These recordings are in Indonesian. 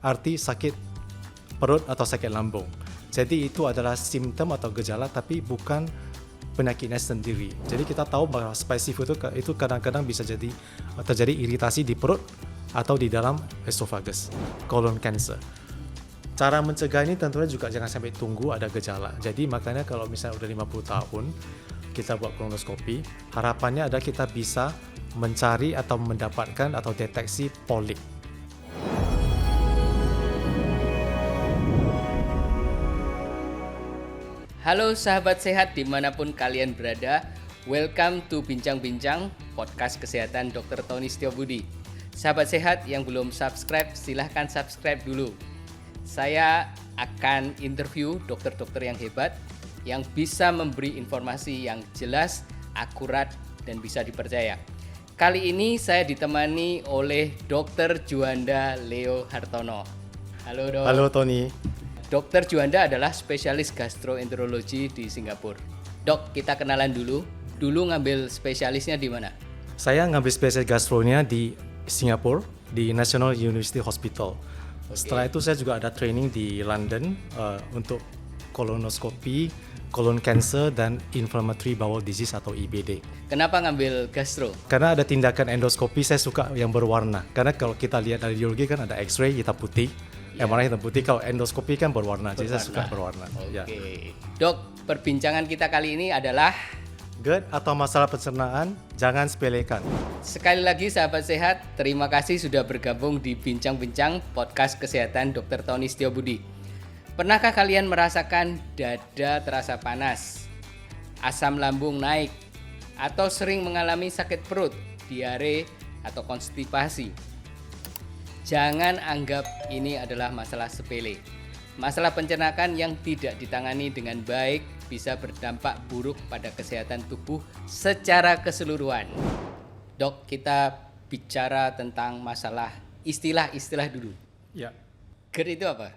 arti sakit perut atau sakit lambung. Jadi itu adalah simptom atau gejala tapi bukan penyakitnya sendiri. Jadi kita tahu bahwa spesifik itu kadang-kadang bisa terjadi iritasi di perut atau di dalam esophagus, colon cancer. Cara mencegah ini tentunya juga jangan sampai tunggu ada gejala. Jadi makanya kalau misalnya udah 50 tahun kita buat kolonoskopi, harapannya adalah kita bisa mencari atau mendapatkan atau deteksi polip. Halo sahabat sehat dimanapun kalian berada, welcome to Bincang-Bincang, podcast kesehatan Dr. Tony Setiobudi. Sahabat sehat yang belum subscribe, silahkan subscribe dulu. Saya akan interview dokter-dokter yang hebat, yang bisa memberi informasi yang jelas, akurat, dan bisa dipercaya. Kali ini saya ditemani oleh Dr. Juanda Leo Hartono. Halo dok. Halo Tony. Dr. Juanda adalah spesialis gastroenterologi di Singapura. Dok, kita kenalan dulu. Dulu ngambil spesialisnya di mana? Saya ngambil spesialis gastronya di Singapura, di National University Hospital. Setelah itu saya juga ada training di London untuk kolonoskopi, colon cancer, dan inflammatory bowel disease atau IBD. Kenapa ngambil gastro? Karena ada tindakan endoskopi saya suka yang berwarna. Karena kalau kita lihat dari radiologi kan ada X-ray hitam putih, MRI hitam putih. Kalau endoskopi kan berwarna, jadi saya suka berwarna. Oke. Dok, perbincangan kita kali ini adalah GERD atau masalah pencernaan, jangan sepelekan. sekali lagi sahabat sehat, terima kasih sudah bergabung di Bincang-Bincang podcast kesehatan Dr. Tony Setiobudi. Pernahkah kalian merasakan dada terasa panas, asam lambung naik, atau sering mengalami sakit perut, diare, atau konstipasi? Jangan anggap ini adalah masalah sepele. Masalah pencernaan yang tidak ditangani dengan baik bisa berdampak buruk pada kesehatan tubuh secara keseluruhan. Dok, kita bicara tentang masalah istilah-istilah dulu. Ya. GERD itu apa?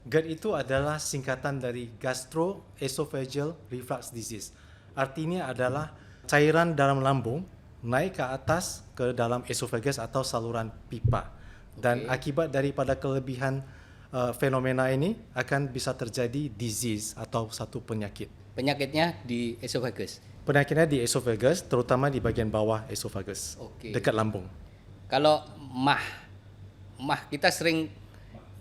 GERD itu adalah singkatan dari gastroesophageal reflux disease. Artinya adalah cairan dalam lambung naik ke atas ke dalam esophagus atau saluran pipa. Dan akibat daripada kelebihan fenomena ini akan bisa terjadi disease atau satu penyakit. Penyakitnya di esophagus. Penyakitnya di esophagus, terutama di bagian bawah esophagus, dekat lambung. Kalau mah kita sering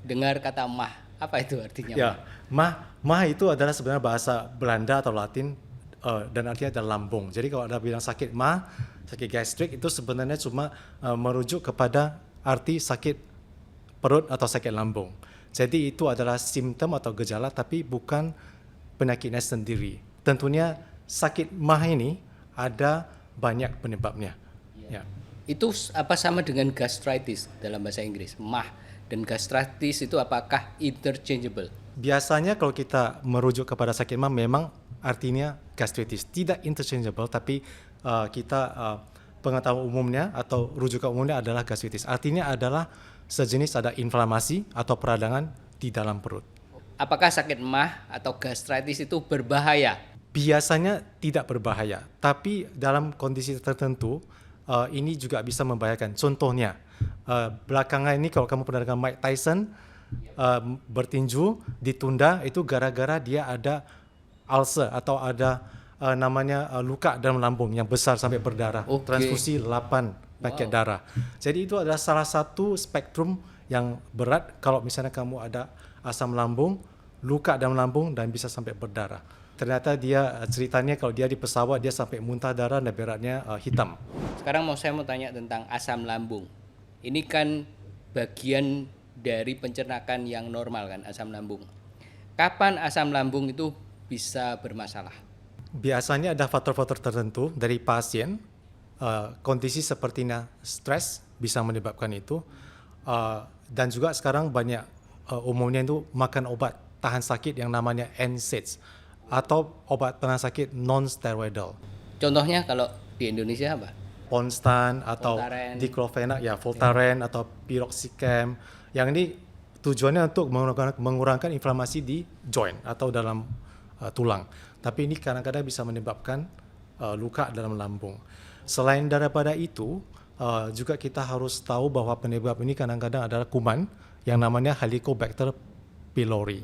dengar kata mah. Apa itu artinya? Ya, mah itu adalah sebenarnya bahasa Belanda atau Latin dan artinya adalah lambung. Jadi kalau ada bilang sakit mah, sakit gastrik itu sebenarnya cuma merujuk kepada arti sakit perut atau sakit lambung. Jadi itu adalah simptom atau gejala tapi bukan penyakitnya sendiri. Tentunya sakit mah ini ada banyak penyebabnya. Ya. Itu apa sama dengan gastritis dalam bahasa Inggris? Mah dan gastritis itu apakah interchangeable? Biasanya kalau kita merujuk kepada sakit mah memang artinya gastritis, tidak interchangeable tapi pengetahuan umumnya atau rujukan umumnya adalah gastritis. Artinya adalah sejenis ada inflamasi atau peradangan di dalam perut. Apakah sakit mah atau gastritis itu berbahaya? Biasanya tidak berbahaya, tapi dalam kondisi tertentu ini juga bisa membahayakan. Contohnya, belakangan ini kalau kamu pernah dengar Mike Tyson bertinju ditunda itu gara-gara dia ada ulcer atau ada luka dalam lambung yang besar sampai berdarah. Transfusi 8 paket darah. Jadi itu adalah salah satu spektrum yang berat kalau misalnya kamu ada asam lambung, luka dalam lambung dan bisa sampai berdarah. Ternyata dia ceritanya kalau dia di pesawat dia sampai muntah darah dan beratnya hitam. Sekarang saya mau tanya tentang asam lambung. Ini kan bagian dari pencernaan yang normal kan, asam lambung. Kapan asam lambung itu bisa bermasalah? Biasanya ada faktor-faktor tertentu dari pasien. Kondisi sepertinya stres bisa menyebabkan itu dan juga sekarang banyak umumnya itu makan obat tahan sakit yang namanya NSAIDs atau obat tahan sakit non steroidal. Contohnya kalau di Indonesia apa? Ponstan atau diclofenac, Voltaren atau piroxicam. Yang ini tujuannya untuk mengurangkan inflamasi di joint atau dalam tulang. Tapi ini kadang-kadang bisa menyebabkan luka dalam lambung. Selain daripada itu, juga kita harus tahu bahwa penyebab ini kadang-kadang adalah kuman yang namanya Helicobacter pylori.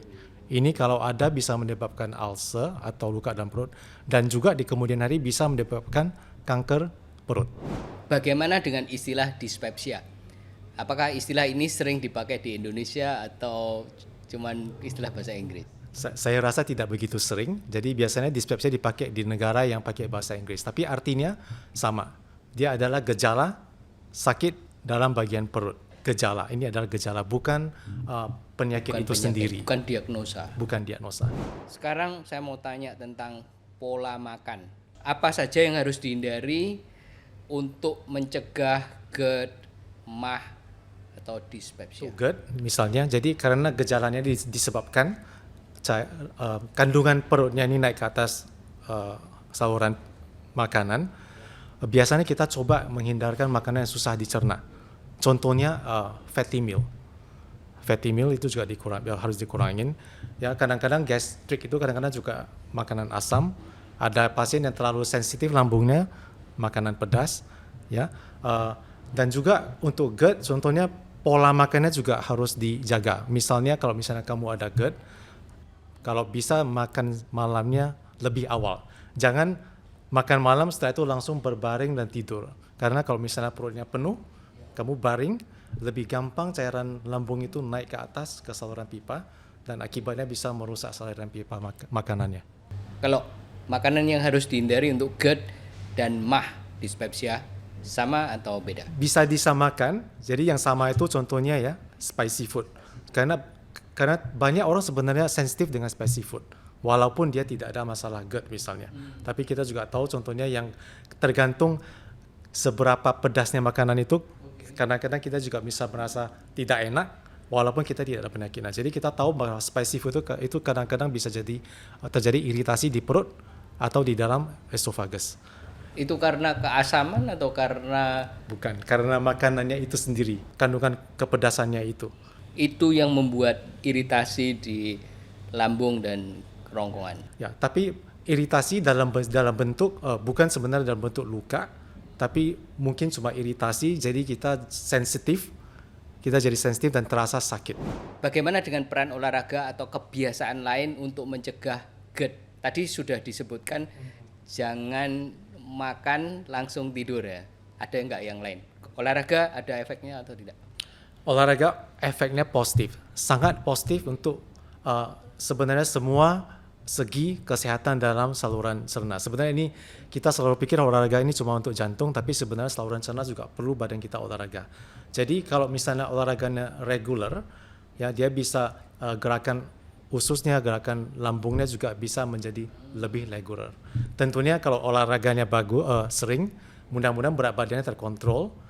Ini kalau ada bisa menyebabkan ulcer atau luka dalam perut, dan juga di kemudian hari bisa menyebabkan kanker perut. Bagaimana dengan istilah dispepsia? Apakah istilah ini sering dipakai di Indonesia atau cuman istilah bahasa Inggris? Saya rasa tidak begitu sering. Jadi biasanya dispepsia dipakai di negara yang pakai bahasa Inggris. Tapi artinya sama. Dia adalah gejala sakit dalam bagian perut. Gejala. Ini adalah gejala, bukan penyakit itu sendiri. Bukan diagnosa. Bukan diagnosa. Sekarang saya mau tanya tentang pola makan. Apa saja yang harus dihindari untuk mencegah GERD, MAH, atau dispepsia? GERD misalnya, jadi karena gejalanya disebabkan kandungan perutnya ini naik ke atas saluran makanan, biasanya kita coba menghindarkan makanan yang susah dicerna. Contohnya fatty meal. Fatty meal itu juga harus dikurangin. Ya, kadang-kadang gastrik itu kadang-kadang juga makanan asam. Ada pasien yang terlalu sensitif lambungnya, makanan pedas, ya. Dan juga untuk GERD, contohnya pola makannya juga harus dijaga. Misalnya kalau misalnya kamu ada GERD, kalau bisa makan malamnya lebih awal. Jangan makan malam setelah itu langsung berbaring dan tidur. Karena kalau misalnya perutnya penuh, kamu baring, lebih gampang cairan lambung itu naik ke atas ke saluran pipa, dan akibatnya bisa merusak saluran pipa makanannya. Kalau makanan yang harus dihindari untuk GERD dan MAH, dispepsia, sama atau beda? Bisa disamakan. Jadi yang sama itu contohnya ya spicy food. Karena banyak orang sebenarnya sensitif dengan spicy food, walaupun dia tidak ada masalah GERD misalnya. Tapi kita juga tahu contohnya yang tergantung seberapa pedasnya makanan itu, kadang-kadang kita juga bisa merasa tidak enak, walaupun kita tidak ada penyakit. Nah, jadi kita tahu bahwa spicy food itu kadang-kadang bisa terjadi iritasi di perut atau di dalam esophagus. Itu karena keasaman atau karena? Bukan, karena makanannya itu sendiri, kandungan kepedasannya itu. Itu yang membuat iritasi di lambung dan kerongkongan. Ya, tapi iritasi dalam bentuk bukan sebenarnya dalam bentuk luka, tapi mungkin cuma iritasi. Jadi kita jadi sensitif dan terasa sakit. Bagaimana dengan peran olahraga atau kebiasaan lain untuk mencegah GERD? Tadi sudah disebutkan jangan makan langsung tidur ya. Ada enggak yang lain? Olahraga ada efeknya atau tidak? Olahraga efeknya positif, sangat positif untuk sebenarnya semua segi kesehatan dalam saluran cerna. Sebenarnya ini kita selalu pikir olahraga ini cuma untuk jantung, tapi sebenarnya saluran cerna juga perlu badan kita olahraga. Jadi kalau misalnya olahraganya regular, ya dia bisa gerakan ususnya, gerakan lambungnya juga bisa menjadi lebih regular. Tentunya kalau olahraganya sering, mudah-mudahan berat badannya terkontrol.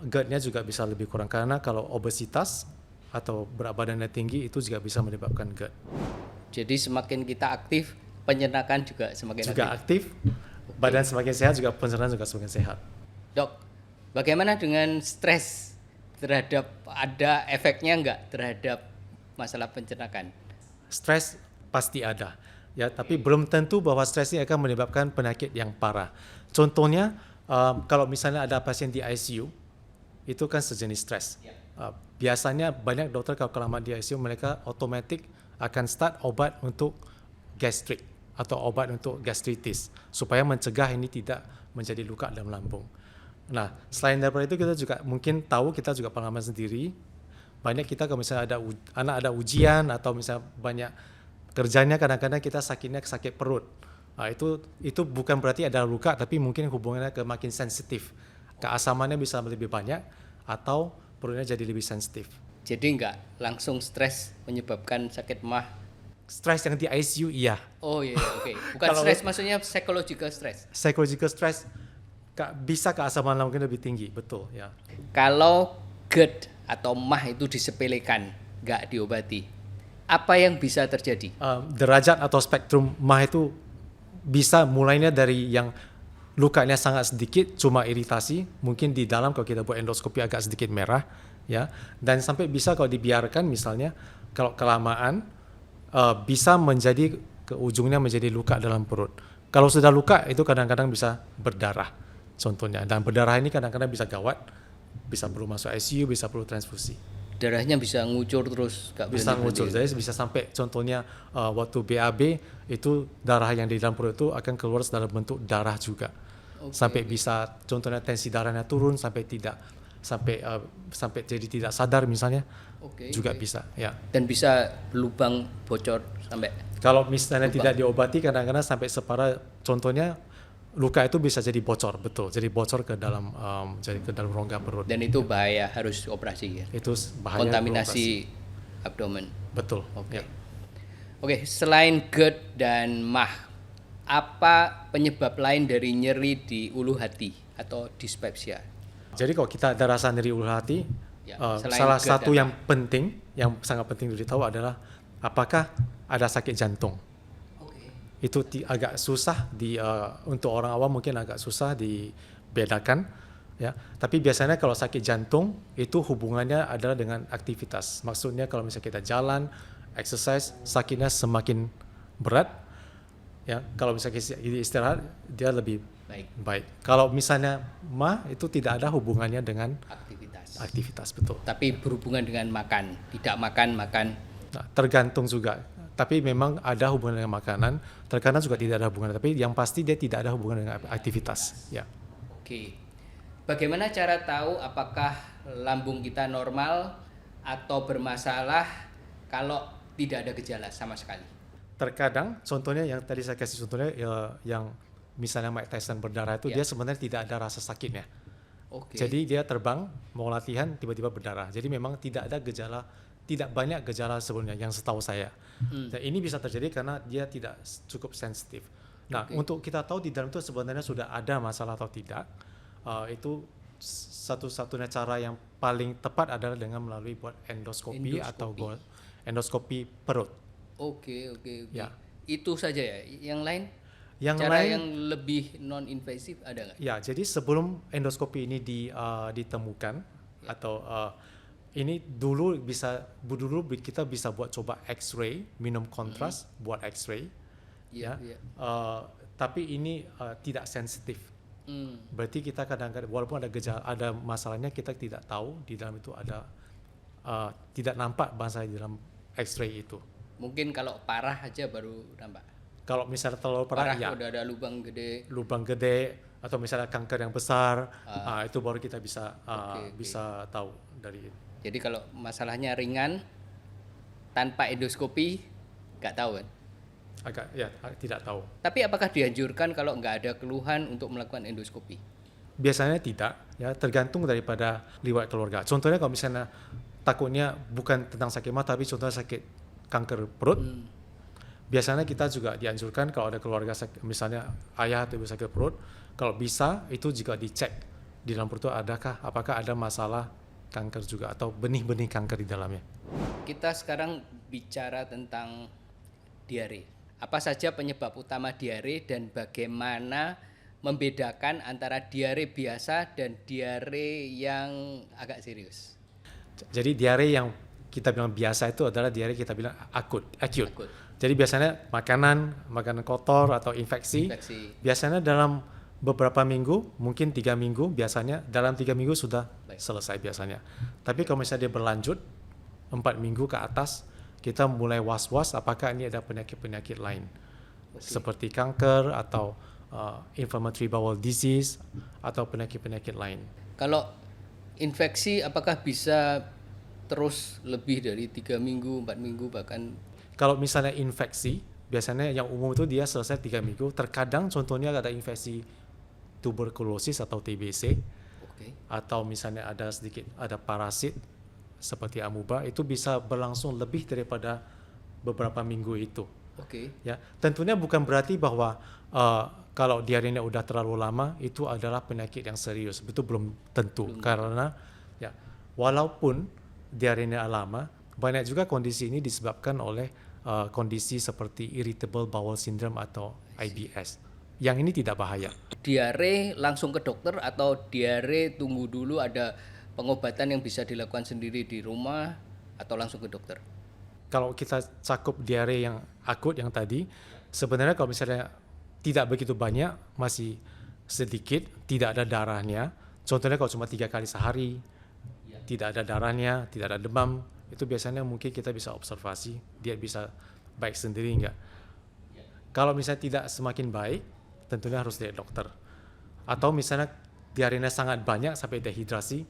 GERD-nya juga bisa lebih kurang, karena kalau obesitas atau berat badannya tinggi itu juga bisa menyebabkan GERD. Jadi semakin kita aktif, penyerapan juga semakin aktif. Badan semakin sehat, juga pencernaan juga semakin sehat. Dok, bagaimana dengan stres? Ada efeknya enggak terhadap masalah pencernaan? Stres pasti ada, ya, tapi belum tentu bahwa stres ini akan menyebabkan penyakit yang parah. Contohnya, kalau misalnya ada pasien di ICU, itu kan sejenis stres. Biasanya banyak dokter kalau kelamaan di ICU, mereka otomatis akan start obat untuk gastrik atau obat untuk gastritis, supaya mencegah ini tidak menjadi luka dalam lambung. Nah, selain daripada itu, kita juga mungkin tahu, kita juga pengalaman sendiri, banyak kita kalau misalnya ada ujian atau misalnya banyak kerjanya, kadang-kadang kita sakit perut. Nah, itu bukan berarti ada luka, tapi mungkin hubungannya ke makin sensitif. Keasamannya bisa lebih banyak atau perutnya jadi lebih sensitif. Jadi enggak langsung stres menyebabkan sakit MAH? Stres yang di ICU iya. Oh iya, oke. Bukan stres, maksudnya psychological stress. Psychological stress bisa keasaman lambungnya lebih tinggi, betul ya. Kalau GERD atau MAH itu disepelekan, enggak diobati, apa yang bisa terjadi? Derajat atau spektrum MAH itu bisa mulainya dari yang lukanya sangat sedikit, cuma iritasi, mungkin di dalam kalau kita buat endoskopi agak sedikit merah, ya, dan sampai bisa kalau dibiarkan misalnya, kalau kelamaan bisa menjadi ke ujungnya menjadi luka dalam perut. Kalau sudah luka itu kadang-kadang bisa berdarah, contohnya, dan berdarah ini kadang-kadang bisa gawat, bisa perlu masuk ICU, bisa perlu transfusi. darahnya bisa ngucur terus, nggak bisa berhenti-berhenti. ngucur. Jadi bisa sampai contohnya waktu BAB itu darah yang di dalam perut itu akan keluar dalam bentuk darah juga. Sampai bisa contohnya tensi darahnya turun sampai tidak sampai jadi tidak sadar misalnya. Juga bisa ya. Dan bisa lubang bocor sampai. Kalau misalnya tidak diobati kadang-kadang sampai separah contohnya luka itu bisa jadi bocor, betul. Jadi bocor ke dalam jadi ke dalam rongga perut. Dan itu bahaya, harus operasi ya. Itu bahaya Kontaminasi abdomen. Betul. Oke. Oke, selain GERD dan MAH, apa penyebab lain dari nyeri di ulu hati atau dispepsia? Jadi kalau kita ada rasa nyeri ulu hati, salah GERD satu dan yang penting, yang sangat penting ditahu adalah apakah ada sakit jantung. Itu agak susah untuk orang awam mungkin agak susah dibedakan ya. Tapi biasanya kalau sakit jantung itu hubungannya adalah dengan aktivitas. Maksudnya kalau misalnya kita jalan, exercise, sakitnya semakin berat ya. Kalau misalnya kita istirahat dia lebih baik. Kalau misalnya itu tidak ada hubungannya dengan aktivitas betul. Tapi berhubungan dengan makan, tidak makan. Nah, tergantung juga. Tapi memang ada hubungan dengan makanan, terkadang juga tidak ada hubungan. Tapi yang pasti dia tidak ada hubungan dengan aktivitas. Ya. Oke. Bagaimana cara tahu apakah lambung kita normal atau bermasalah kalau tidak ada gejala sama sekali? Terkadang, contohnya yang tadi saya kasih contohnya yang misalnya Mike Tyson berdarah itu dia sebenarnya tidak ada rasa sakitnya. Jadi dia terbang mau latihan tiba-tiba berdarah. Jadi memang tidak ada gejala. Tidak banyak gejala sebelumnya yang setahu saya. Dan ini bisa terjadi karena dia tidak cukup sensitif. Nah, untuk kita tahu di dalam itu sebenarnya sudah ada masalah atau tidak, itu satu-satunya cara yang paling tepat adalah dengan melalui buat endoskopi. Atau endoskopi perut. Oke. Ya. Itu saja ya. Yang lain? Yang lebih non-invasif ada nggak? Ya, jadi sebelum endoskopi ini ditemukan atau ini dulu kita bisa buat coba X-ray, minum kontras buat X-ray, tapi ini tidak sensitif. Berarti kita kadang-kadang walaupun ada gejala, ada masalahnya kita tidak tahu di dalam itu ada tidak nampak masalah di dalam X-ray itu. Mungkin kalau parah aja baru nampak. Kalau misalnya terlalu parah ya udah ada lubang gede atau misalnya kanker yang besar, itu baru kita bisa bisa tahu dari itu. Jadi kalau masalahnya ringan tanpa endoskopi nggak tahu kan? Tidak tahu. Tapi apakah dianjurkan kalau nggak ada keluhan untuk melakukan endoskopi? Biasanya tidak, ya tergantung daripada riwayat keluarga. Contohnya kalau misalnya takutnya bukan tentang sakit mah tapi contohnya sakit kanker perut, biasanya kita juga dianjurkan kalau ada keluarga misalnya ayah atau ibu sakit perut, kalau bisa itu juga dicek di dalam perut apakah ada masalah kanker juga atau benih-benih kanker di dalamnya. Kita sekarang bicara tentang diare. Apa saja penyebab utama diare dan bagaimana membedakan antara diare biasa dan diare yang agak serius? Jadi diare yang kita bilang biasa itu adalah diare kita bilang acute. Jadi biasanya makanan kotor atau infeksi. Biasanya dalam beberapa minggu, mungkin 3 minggu biasanya, dalam 3 minggu sudah selesai biasanya. Tapi kalau misalnya dia berlanjut 4 minggu ke atas, kita mulai was-was apakah ini ada penyakit-penyakit lain. Seperti kanker atau inflammatory bowel disease atau penyakit-penyakit lain. Kalau infeksi apakah bisa terus lebih dari 3 minggu, 4 minggu bahkan? Kalau misalnya infeksi, biasanya yang umum itu dia selesai 3 minggu. Terkadang contohnya ada infeksi tuberkulosis atau TBC, atau misalnya ada parasit seperti amuba, itu bisa berlangsung lebih daripada beberapa minggu itu. Ya, tentunya bukan berarti bahwa kalau diarenya udah terlalu lama itu adalah penyakit yang serius. Itu belum tentu. Karena ya walaupun diarenya lama, banyak juga kondisi ini disebabkan oleh kondisi seperti irritable bowel syndrome atau IBS. Yang ini tidak bahaya. Diare langsung ke dokter atau diare tunggu dulu ada pengobatan yang bisa dilakukan sendiri di rumah atau langsung ke dokter? Kalau kita cakup diare yang akut yang tadi, sebenarnya kalau misalnya tidak begitu banyak, masih sedikit, tidak ada darahnya, contohnya kalau cuma 3 kali sehari, tidak ada darahnya, tidak ada demam, itu biasanya mungkin kita bisa observasi, dia bisa baik sendiri enggak. Kalau misalnya tidak semakin baik, tentunya harus lihat dokter. Atau misalnya diarenya sangat banyak sampai dehidrasi,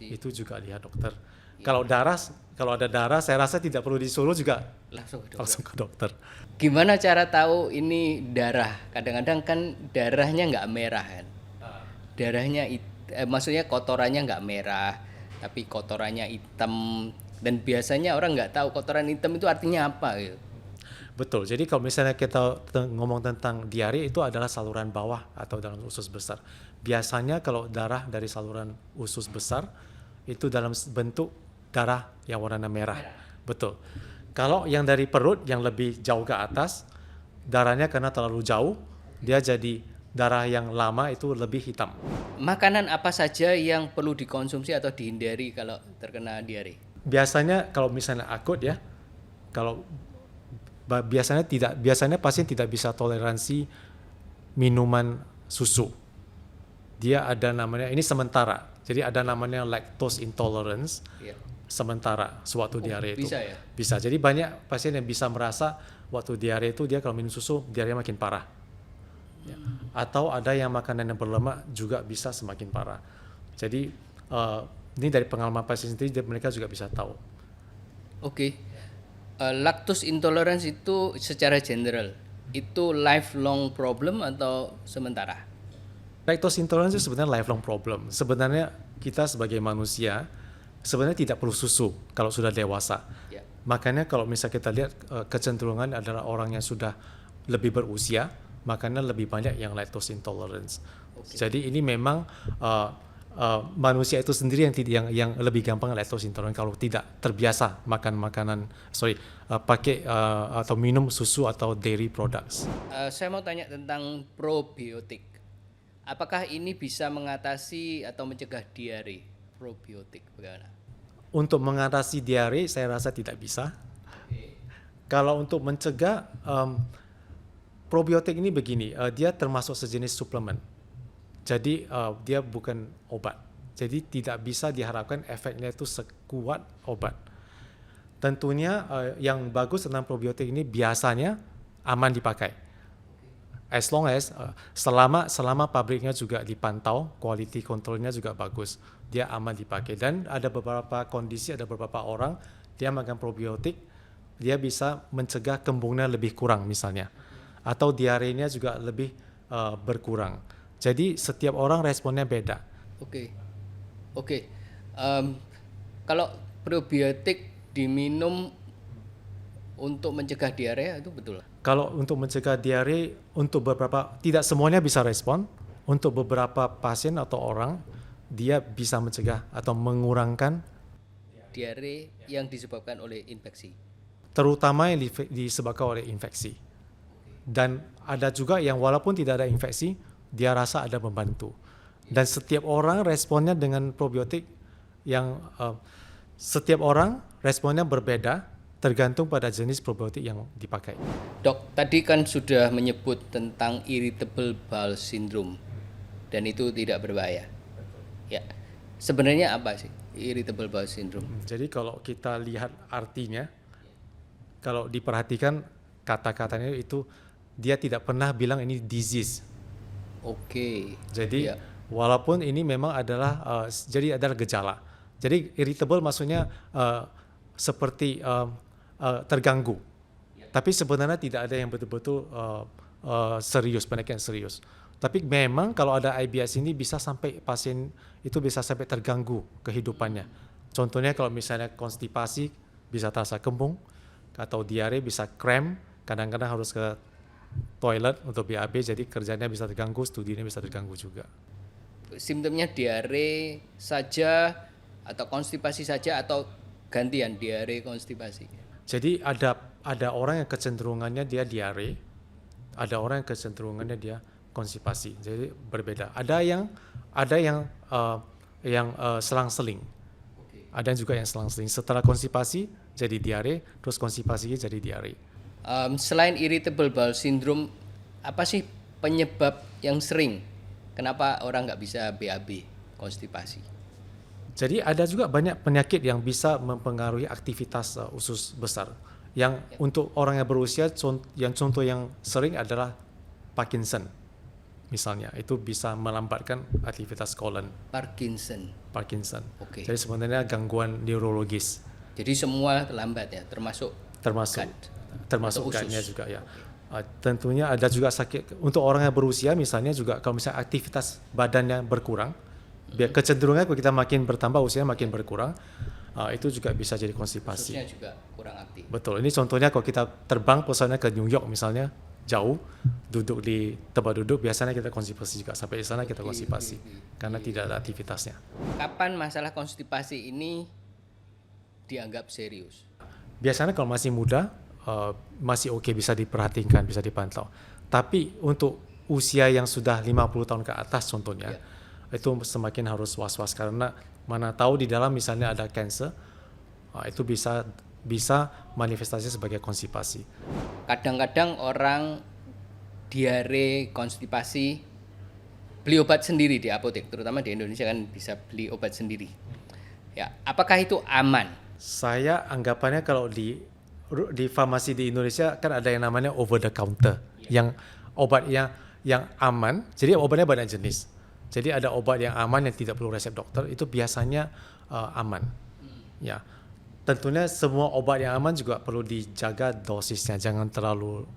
itu juga lihat dokter. Kalau ada darah, saya rasa tidak perlu disuruh juga langsung ke dokter. Gimana cara tahu ini darah? Kadang-kadang kan darahnya nggak merah kan? Darahnya maksudnya kotorannya nggak merah, tapi kotorannya hitam. Dan biasanya orang nggak tahu kotoran hitam itu artinya apa gitu. Betul. Jadi kalau misalnya kita ngomong tentang diare, itu adalah saluran bawah atau dalam usus besar. Biasanya kalau darah dari saluran usus besar itu dalam bentuk darah yang warna merah. Betul. Kalau yang dari perut yang lebih jauh ke atas, darahnya karena terlalu jauh, dia jadi darah yang lama itu lebih hitam. Makanan apa saja yang perlu dikonsumsi atau dihindari kalau terkena diare? Biasanya kalau misalnya akut ya, kalau biasanya pasien tidak bisa toleransi minuman susu. Dia ada namanya, ini sementara. Jadi ada namanya lactose intolerance. Sementara sewaktu diare itu. Bisa ya? Bisa. Jadi banyak pasien yang bisa merasa waktu diare itu dia kalau minum susu diare makin parah. Ya. Atau ada yang makanan yang berlemak juga bisa semakin parah. Jadi ini dari pengalaman pasien sendiri mereka juga bisa tahu. Oke. Lactose intolerance itu secara general itu lifelong problem atau sementara? Lactose intolerance itu sebenarnya lifelong problem. Sebenarnya kita sebagai manusia sebenarnya tidak perlu susu kalau sudah dewasa. Ya. Makanya kalau misalnya kita lihat kecenderungan adalah orang yang sudah lebih berusia, makanya lebih banyak yang lactose intolerance. Jadi ini memang manusia itu sendiri yang lebih gampang lactose intolerant kalau tidak terbiasa makan makanan pakai atau minum susu atau dairy products. Saya mau tanya tentang probiotik. Apakah ini bisa mengatasi atau mencegah diare? Probiotik bagaimana? Untuk mengatasi diare saya rasa tidak bisa. Kalau untuk mencegah probiotik ini begini, dia termasuk sejenis suplemen. Jadi dia bukan obat. Jadi tidak bisa diharapkan efeknya itu sekuat obat. Tentunya yang bagus tentang probiotik ini biasanya aman dipakai. As long as selama pabriknya juga dipantau, quality controlnya juga bagus, dia aman dipakai. Dan ada beberapa kondisi, ada beberapa orang dia makan probiotik, dia bisa mencegah kembungnya lebih kurang misalnya, atau diarenya juga lebih berkurang. Jadi setiap orang responnya beda. Oke. Kalau probiotik diminum untuk mencegah diare itu betul? Kalau untuk mencegah diare, untuk beberapa, tidak semuanya bisa respon. Untuk beberapa pasien atau orang, dia bisa mencegah atau mengurangkan diare yang disebabkan oleh infeksi. Terutama yang disebabkan oleh infeksi. Dan ada juga yang walaupun tidak ada infeksi, dia rasa ada membantu. Dan setiap orang responnya dengan probiotik yang setiap orang responnya berbeda tergantung pada jenis probiotik yang dipakai. Dok, tadi kan sudah menyebut tentang irritable bowel syndrome dan itu tidak berbahaya. Ya. Sebenarnya apa sih irritable bowel syndrome? Jadi kalau kita lihat artinya, kalau diperhatikan kata-katanya itu dia tidak pernah bilang ini disease. Oke. Jadi walaupun ini memang adalah jadi adalah gejala. Jadi irritable maksudnya seperti terganggu. Tapi sebenarnya tidak ada yang betul-betul serius, penyakit yang serius. Tapi memang kalau ada IBS ini bisa sampai pasien itu bisa sampai terganggu kehidupannya. Contohnya kalau misalnya konstipasi bisa terasa kembung, atau diare bisa cramp, kadang-kadang harus ke toilet untuk BAB, jadi kerjanya bisa terganggu, studinya bisa terganggu juga. Simptomnya diare saja atau konstipasi saja atau gantian diare konstipasi? Jadi ada orang yang kecenderungannya dia diare, ada orang yang kecenderungannya dia konstipasi. Jadi berbeda. Ada yang selang-seling. Ada juga yang selang-seling. Setelah konstipasi jadi diare, terus konstipasi jadi diare. Selain irritable bowel syndrome, apa sih penyebab yang sering kenapa orang nggak bisa BAB konstipasi? Jadi ada juga banyak penyakit yang bisa mempengaruhi aktivitas usus besar. Yang untuk orang yang berusia, contoh yang sering adalah Parkinson misalnya, itu bisa melambatkan aktivitas kolon. Parkinson. Oke. Jadi sebenarnya gangguan neurologis. Jadi semua lambat ya, termasuk termasuk GAD-nya juga ya. Tentunya ada juga sakit untuk orang yang berusia misalnya juga kalau misalnya aktivitas badannya berkurang, biar kecenderungannya kalau kita makin bertambah usia makin berkurang, itu juga bisa jadi konstipasi. Ususnya juga kurang aktif. Betul. Ini contohnya kalau kita terbang misalnya ke New York misalnya, jauh, duduk di tempat duduk, biasanya kita konstipasi juga. Sampai di sana kita konstipasi karena tidak ada aktivitasnya. Kapan masalah konstipasi ini dianggap serius? Biasanya kalau masih muda, masih oke, bisa diperhatikan, bisa dipantau. Tapi untuk usia yang sudah 50 tahun ke atas contohnya, itu semakin harus was-was karena mana tahu di dalam misalnya ada cancer, itu bisa manifestasi sebagai konstipasi. Kadang-kadang orang diare, konstipasi, beli obat sendiri di apotek, terutama di Indonesia kan bisa beli obat sendiri. Ya, apakah itu aman? Saya anggapannya kalau di farmasi di Indonesia kan ada yang namanya over the counter, yang obat yang aman. Jadi obatnya banyak jenis. Jadi ada obat yang aman yang tidak perlu resep dokter, itu biasanya aman. Ya, tentunya semua obat yang aman juga perlu dijaga dosisnya, jangan terlalu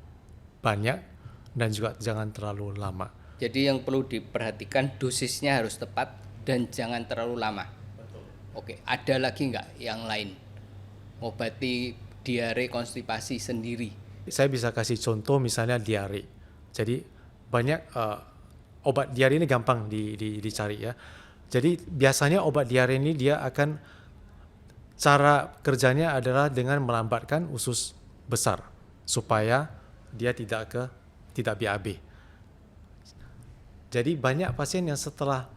banyak dan juga jangan terlalu lama. Jadi yang perlu diperhatikan dosisnya harus tepat dan jangan terlalu lama. Betul. Oke, ada lagi nggak yang lain? Obati diare konstipasi sendiri. Saya bisa kasih contoh misalnya diare. Jadi banyak obat diare ini gampang dicari ya. Jadi biasanya obat diare ini dia akan cara kerjanya adalah dengan melambatkan usus besar supaya dia tidak BAB. Jadi banyak pasien yang setelah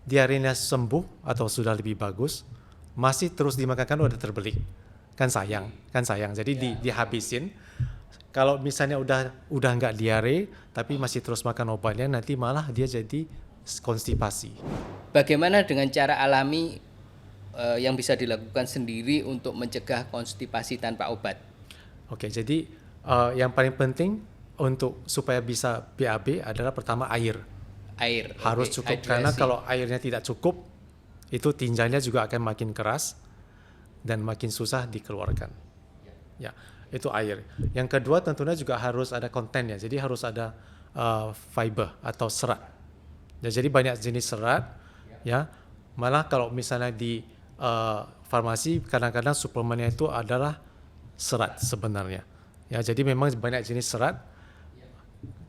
diarenya sembuh atau sudah lebih bagus masih terus dimakan kan udah terbelik. Kan sayang. Jadi dihabisin. Kalau misalnya udah nggak diare tapi masih terus makan obatnya, nanti malah dia jadi konstipasi. Bagaimana dengan cara alami yang bisa dilakukan sendiri untuk mencegah konstipasi tanpa obat? Oke, jadi yang paling penting untuk supaya bisa BAB adalah pertama air. Harus cukup, hydrasi. karena kalau airnya tidak cukup, itu tinjanya juga akan makin keras dan makin susah dikeluarkan. Ya, itu air. Yang kedua tentunya juga harus ada kontennya, jadi harus ada fiber atau serat. Ya, jadi banyak jenis serat. Ya, malah kalau misalnya di farmasi kadang-kadang suplemennya itu adalah serat sebenarnya. Ya, jadi memang banyak jenis serat.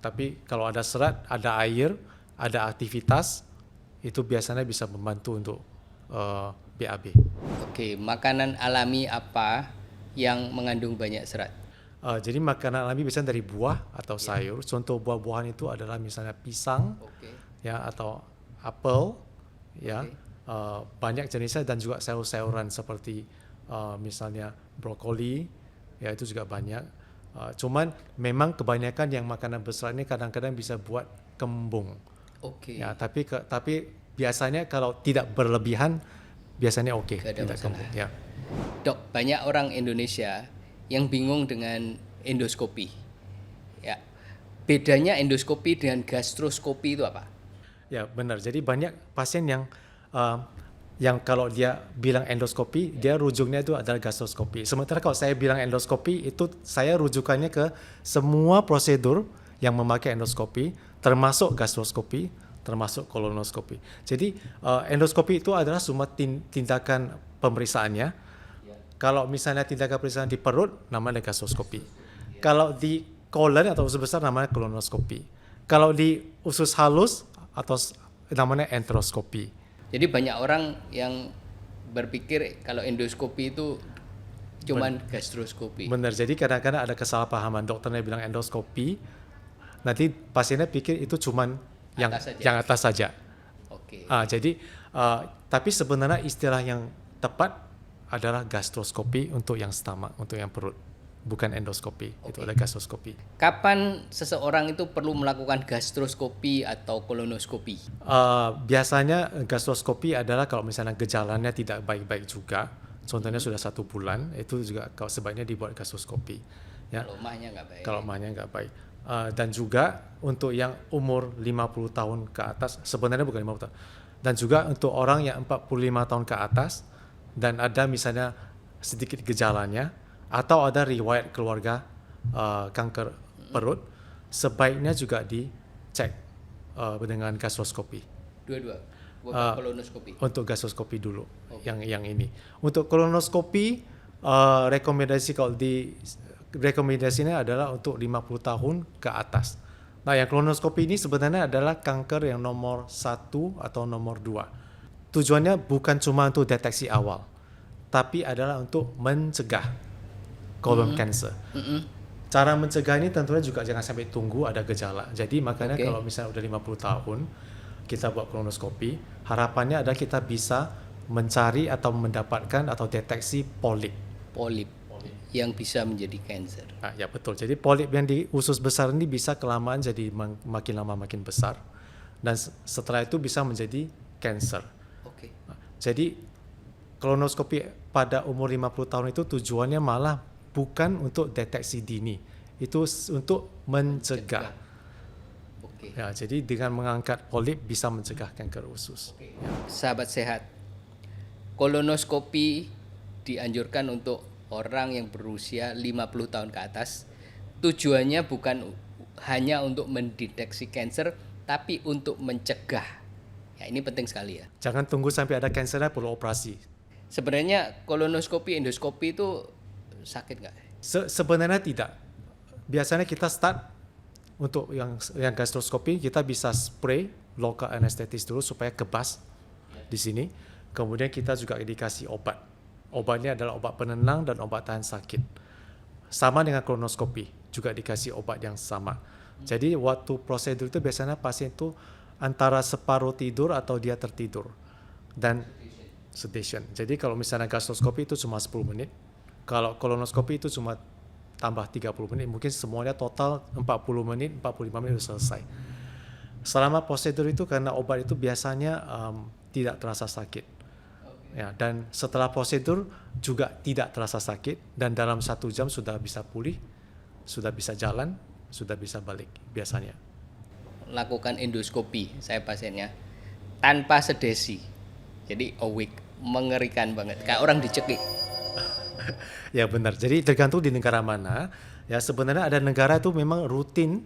Tapi kalau ada serat, ada air, ada aktivitas, itu biasanya bisa membantu untuk BAB. Oke, makanan alami apa yang mengandung banyak serat? Jadi makanan alami biasanya dari buah atau sayur. Contoh buah-buahan itu adalah misalnya pisang, ya, atau apel, ya, banyak jenisnya, dan juga sayur-sayuran seperti misalnya brokoli, ya, itu juga banyak. Cuman memang kebanyakan yang makanan berserat ini kadang-kadang bisa buat kembung. Ya, tapi biasanya kalau tidak berlebihan biasanya oke, tidak kembung. Ya. Dok, banyak orang Indonesia yang bingung dengan endoskopi. Ya, bedanya endoskopi dengan gastroskopi itu apa? Ya, benar. Jadi banyak pasien yang kalau dia bilang endoskopi, dia rujuknya itu adalah gastroskopi. Sementara kalau saya bilang endoskopi, itu saya rujukannya ke semua prosedur yang memakai endoskopi, termasuk gastroskopi, termasuk kolonoskopi. Jadi endoskopi itu adalah semua tindakan pemeriksaannya. Kalau misalnya tindakan pemeriksaan di perut, namanya gastroskopi. Kalau di kolon atau usus besar, namanya kolonoskopi. Kalau di usus halus atau namanya enteroskopi. Jadi banyak orang yang berpikir kalau endoskopi itu cuman gastroskopi. Benar, jadi kadang-kadang ada kesalahpahaman. Dokternya bilang endoskopi, nanti pasiennya pikir itu cuman yang atas saja. Oke. Jadi tapi sebenarnya istilah yang tepat adalah gastroskopi untuk yang stomach, untuk yang perut. bukan endoskopi, itu Oke. adalah gastroskopi. Kapan seseorang itu perlu melakukan gastroskopi atau kolonoskopi? Biasanya gastroskopi adalah kalau misalnya gejalanya tidak baik-baik juga, contohnya sudah 1 bulan, itu juga kalau sebaiknya dibuat gastroskopi. Ya, Kalau mahnya nggak baik. kalau mahnya nggak baik. Dan juga untuk yang umur 50 tahun ke atas, sebenarnya bukan 50 tahun. Dan juga untuk orang yang 45 tahun ke atas dan ada misalnya sedikit gejalanya atau ada riwayat keluarga kanker perut, sebaiknya juga dicek dengan gastroskopi. Dua-dua. Bukan Ah, kolonoskopi. Untuk gastroskopi dulu, yang ini. Untuk kolonoskopi, rekomendasinya adalah untuk 50 tahun ke atas. Nah, yang kolonoskopi ini sebenarnya adalah kanker yang nomor 1 atau nomor 2. Tujuannya bukan cuma untuk deteksi awal, tapi adalah untuk mencegah colon cancer. Cara mencegah ini tentunya juga jangan sampai tunggu ada gejala. Jadi makanya Oke. kalau misalnya udah 50 tahun kita buat kolonoskopi, harapannya adalah kita bisa mencari atau mendapatkan atau deteksi polip. Polip yang bisa menjadi cancer. Ya betul. Jadi polip yang di usus besar ini bisa kelamaan jadi makin lama makin besar dan setelah itu bisa menjadi cancer. Oke. Jadi kolonoskopi pada umur 50 tahun itu tujuannya malah bukan untuk deteksi dini, itu untuk mencegah. Oke. Ya, jadi dengan mengangkat polip bisa mencegah kanker usus. Sahabat sehat, kolonoskopi dianjurkan untuk orang yang berusia 50 tahun ke atas. Tujuannya bukan hanya untuk mendeteksi kanker, tapi untuk mencegah. Ya, ini penting sekali ya. Jangan tunggu sampai ada kansernya perlu operasi. Sebenarnya kolonoskopi, endoskopi itu sakit nggak? Sebenarnya tidak. Biasanya kita start untuk yang gastroskopi kita bisa spray lokal anestetis dulu supaya kebas di sini. Kemudian kita juga dikasih obat. Obatnya adalah obat penenang dan obat tahan sakit. Sama dengan kolonoskopi, juga dikasih obat yang sama. Jadi waktu prosedur itu biasanya pasien itu antara separuh tidur atau dia tertidur. Dan sedation. Jadi kalau misalnya gastroskopi itu cuma 10 menit. Kalau kolonoskopi itu cuma tambah 30 menit, mungkin semuanya total 40 menit, 45 menit sudah selesai. Selama prosedur itu karena obat itu biasanya tidak terasa sakit. Ya, dan setelah prosedur juga tidak terasa sakit dan dalam 1 jam sudah bisa pulih, sudah bisa jalan, sudah bisa balik biasanya. Lakukan endoskopi, saya pasiennya tanpa sedesi. Jadi awake, mengerikan banget, kayak orang dicekik. Ya benar. Jadi tergantung di negara mana. Ya sebenarnya ada negara itu memang rutin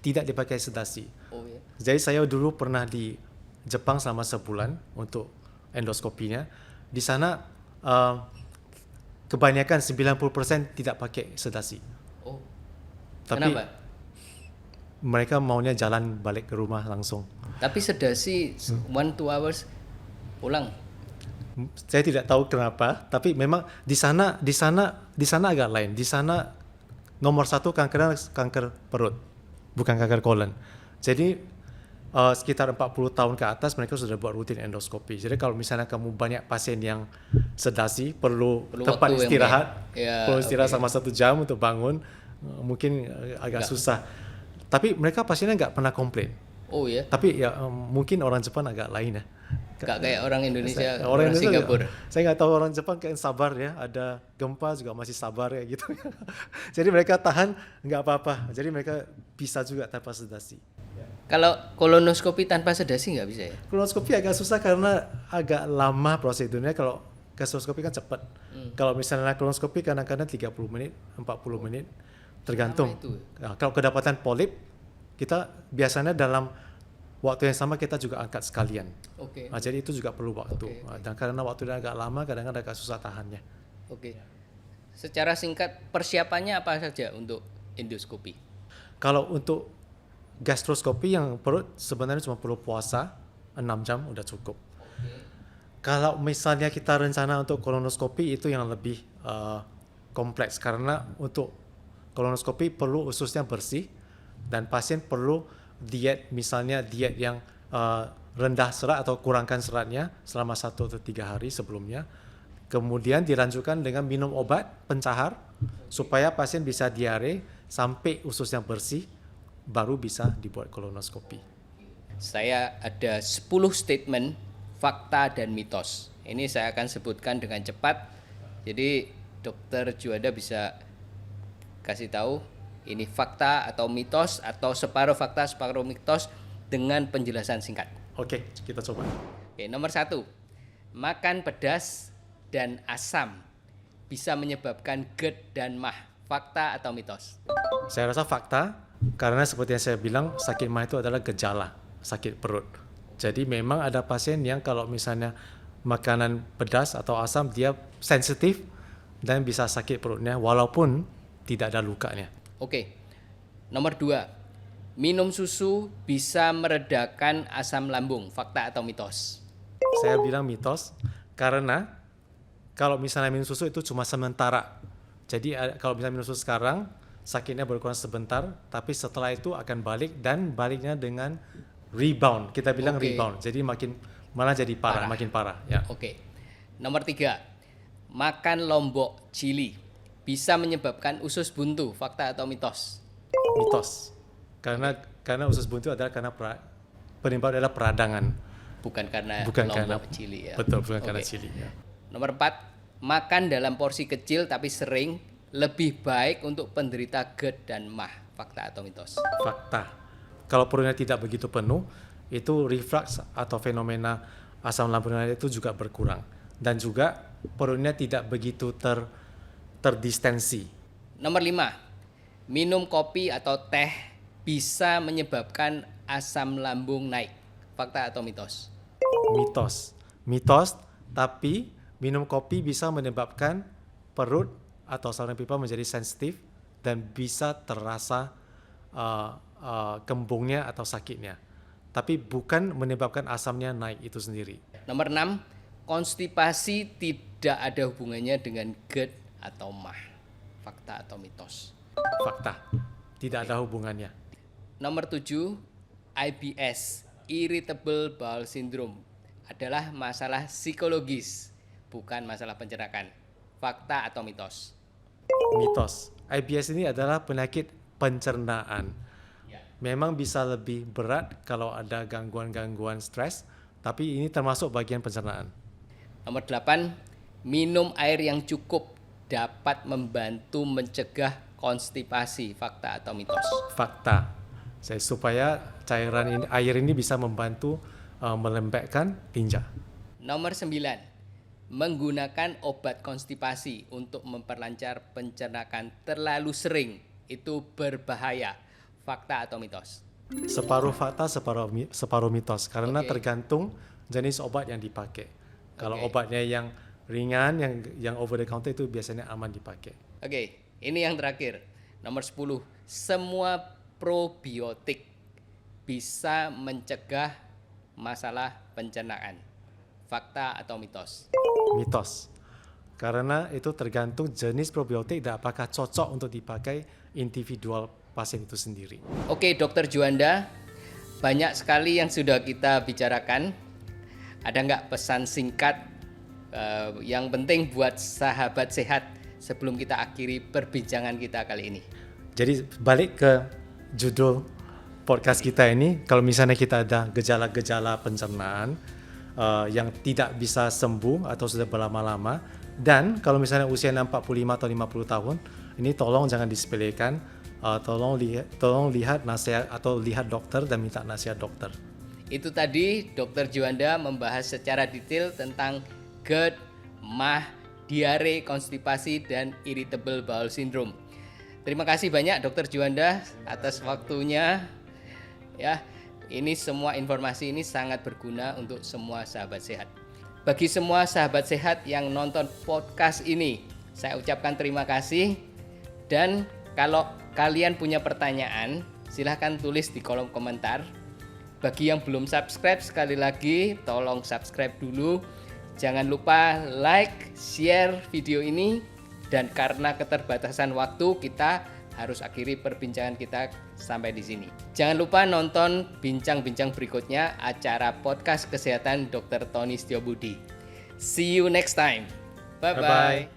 tidak dipakai sedasi. Oh ya. Jadi saya dulu pernah di Jepang selama sebulan untuk endoskopinya. Di sana kebanyakan 90% tidak pakai sedasi. Oh. Tapi Kenapa? mereka maunya jalan balik ke rumah langsung. Tapi sedasi 1-2 hours pulang. Saya tidak tahu kenapa, tapi memang di sana agak lain. Di sana nomor 1 kanker perut, bukan kanker kolon. Jadi sekitar 40 tahun ke atas mereka sudah buat rutin endoskopi. Jadi kalau misalnya kamu banyak pasien yang sedasi perlu tempat waktu yang istirahat, banyak. Ya, perlu istirahat oke. sama 1 jam untuk bangun, mungkin agak susah. Tapi mereka pasiennya nggak pernah komplain. Oh ya. Tapi ya mungkin orang Jepang agak lain ya. Gak kayak orang Indonesia, Orang Indonesia Singapura. saya nggak tahu orang Jepang kayak sabar ya, ada gempa juga masih sabar ya gitu. Jadi mereka tahan nggak apa-apa. Jadi mereka bisa juga tanpa sedasi. Kalau kolonoskopi tanpa sedasi nggak bisa ya? Kolonoskopi agak susah karena agak lama prosedurnya. Kalau gastroskopi kan cepat. Kalau misalnya kolonoskopi kadang-kadang 30 menit, 40 menit, tergantung. Lama itu. Nah, kalau kedapatan polip, kita biasanya dalam waktu yang sama kita juga angkat sekalian. Oke. Nah, jadi itu juga perlu waktu. Oke. Dan karena waktunya agak lama, kadang-kadang agak susah tahannya. Oke. Secara singkat persiapannya apa saja untuk endoskopi? Kalau untuk gastroskopi yang perut sebenarnya cuma perlu puasa 6 jam udah cukup. Kalau misalnya kita rencana untuk kolonoskopi itu yang lebih kompleks karena untuk kolonoskopi perlu ususnya bersih dan pasien perlu diet, misalnya diet yang rendah serat atau kurangkan seratnya selama 1 atau 3 hari sebelumnya. Kemudian dilanjutkan dengan minum obat pencahar supaya pasien bisa diare sampai ususnya bersih, baru bisa dibuat kolonoskopi. Saya ada 10 statement fakta dan mitos. Ini saya akan sebutkan dengan cepat. Jadi Dokter Juanda bisa kasih tahu ini fakta atau mitos atau separuh fakta separuh mitos dengan penjelasan singkat. Oke, kita coba. Oke, nomor 1. Makan pedas dan asam bisa menyebabkan GERD dan MAH. Fakta atau mitos? Saya rasa fakta, karena seperti yang saya bilang, sakit MAH itu adalah gejala sakit perut. Jadi memang ada pasien yang kalau misalnya makanan pedas atau asam, dia sensitif dan bisa sakit perutnya walaupun tidak ada lukanya. Oke. Nomor 2. Minum susu bisa meredakan asam lambung. Fakta atau mitos? Saya bilang mitos karena kalau misalnya minum susu itu cuma sementara. Jadi kalau misalnya minum susu sekarang, sakitnya berkurang sebentar, tapi setelah itu akan balik dan baliknya dengan rebound. Kita bilang rebound. Jadi malah jadi parah. Makin parah. Ya. Oke. Nomor 3. Makan lombok cili bisa menyebabkan usus buntu. Fakta atau mitos? Mitos. Karena usus buntu adalah karena penyebab adalah peradangan. Bukan karena lombok cili ya. Betul, bukan karena cili ya. Nomor 4. Makan dalam porsi kecil tapi sering lebih baik untuk penderita GERD dan MAH. Fakta atau mitos? Fakta. Kalau perutnya tidak begitu penuh, itu reflux atau fenomena asam lambung itu juga berkurang. Dan juga perutnya tidak begitu terdistensi. Nomor 5. Minum kopi atau teh bisa menyebabkan asam lambung naik. Fakta atau mitos? Mitos, tapi minum kopi bisa menyebabkan perut atau saluran pipa menjadi sensitif dan bisa terasa kembungnya atau sakitnya. Tapi bukan menyebabkan asamnya naik itu sendiri. Nomor 6. Konstipasi tidak ada hubungannya dengan GERD atau MAH. Fakta atau mitos? Fakta. Tidak ada hubungannya. Nomor 7. IBS, Irritable Bowel Syndrome, adalah masalah psikologis, bukan masalah pencernaan. Fakta atau mitos? Mitos. IBS ini adalah penyakit pencernaan. Memang bisa lebih berat kalau ada gangguan-gangguan stres, tapi ini termasuk bagian pencernaan. Nomor 8. Minum air yang cukup dapat membantu mencegah konstipasi. Fakta atau mitos? Fakta. Supaya air ini bisa membantu melembekkan tinja. Nomor 9. Menggunakan obat konstipasi untuk memperlancar pencernaan terlalu sering itu berbahaya. Fakta atau mitos? Separuh fakta, separuh mitos. Karena tergantung jenis obat yang dipakai. Kalau obatnya yang ringan, yang over the counter itu biasanya aman dipakai. Oke, ini yang terakhir. Nomor 10. Semua probiotik bisa mencegah masalah pencernaan. Fakta atau mitos? Mitos. Karena itu tergantung jenis probiotik dan apakah cocok untuk dipakai individual pasien itu sendiri. Oke, Dokter Juanda, banyak sekali yang sudah kita bicarakan. Ada nggak pesan singkat yang penting buat sahabat sehat sebelum kita akhiri perbincangan kita kali ini? Jadi balik ke judul podcast kita ini, kalau misalnya kita ada gejala-gejala pencernaan yang tidak bisa sembuh atau sudah berlama-lama, dan kalau misalnya usia 45 atau 50 tahun, ini tolong jangan disepelekan, tolong lihat nasihat atau lihat dokter dan minta nasihat dokter. Itu tadi Dokter Juanda membahas secara detail tentang GERD, MAH, diare, konstipasi, dan irritable bowel syndrome. Terima kasih banyak Dokter Juanda atas waktunya. Ya, ini semua informasi ini sangat berguna untuk semua sahabat sehat. Bagi semua sahabat sehat yang nonton podcast ini, saya ucapkan terima kasih. Dan kalau kalian punya pertanyaan, silahkan tulis di kolom komentar. Bagi yang belum subscribe, sekali lagi tolong subscribe dulu. Jangan lupa like, share video ini. Dan karena keterbatasan waktu, kita harus akhiri perbincangan kita sampai di sini. Jangan lupa nonton bincang-bincang berikutnya acara podcast kesehatan Dr. Tony Setiobudi. See you next time. Bye-bye.